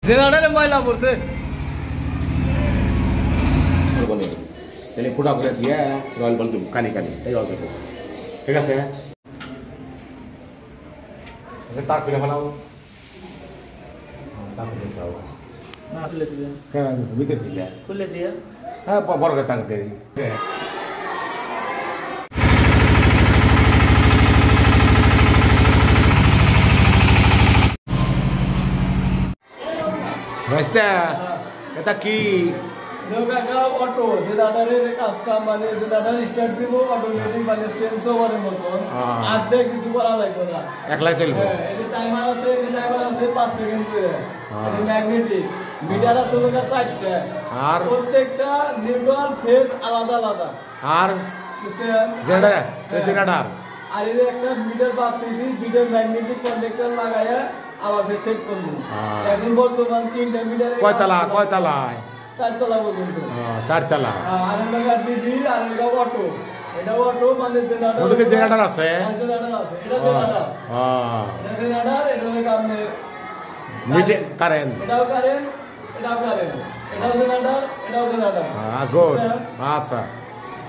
জেনারেটরে ময়লা পড়ছে বলে তাহলে ফুটা করে দিয়ে রয়্যাল বল দেবো কানি কানি এই অল্প ঠিক আছে তার খুলে ফেলাও তার খুলে ফেলাও না খুলে দিয়ে হ্যাঁ ভিতর দিলে খুলে দিয়ে হ্যাঁ বড় করে তার দেই রাস্তা এটা কি অটো জেনারেটরের কাজ কাম মানে জেনারেটর স্টার্ট দিব অটোমেটিক মানে সেন্স ওভারের মতো আধে কিছু করা লাগবে না একলাই চলবে এই টাইমার আছে 5 সেকেন্ড করে এই ম্যাগনেটিক মিটার আছে লোকা 4টা আর প্রত্যেকটা নিউট্রাল ফেজ আলাদা আলাদা আর জেনারেটর আর এই একটা মিটার বাঁচতেছি দুটো ম্যাগনেটিক কন্ডাক্টর লাগায়া আবার সেট করব এখন বর্তমান 3টা মিটার কয়তলায় 4 তলা পর্যন্ত 4 তলা আর একটা টিভি আর একটা অটো এটা অটো মানে জেনারেটর ওদিকে জেনারেটর আছে জেনারেটর আছে এটা জেনারেটর এটা জেনারেটর এটা হলো আপনার মিটার কারেন্ট এটাও কারেন্ট এটাও জেনারেটর এটাও জেনারেটর গুড আচ্ছা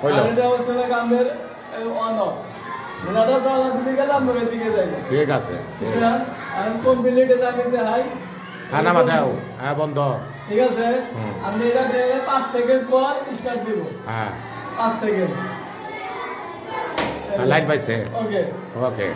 হইলো এটা হচ্ছে আপনার অন অফ জেনারেটর চালা দিকে গেলে আমরা এদিকে যাই ঠিক আছে আর কমপ্লিটে যাবেন হাই হ্যাঁ নামা দাও হ্যাঁ বন্ধ ঠিক আছে আপনি এটা দিয়ে 5 সেকেন্ড পর স্টার্ট দিব হ্যাঁ 5 সেকেন্ড লাইট পাইছে ওকে ওকে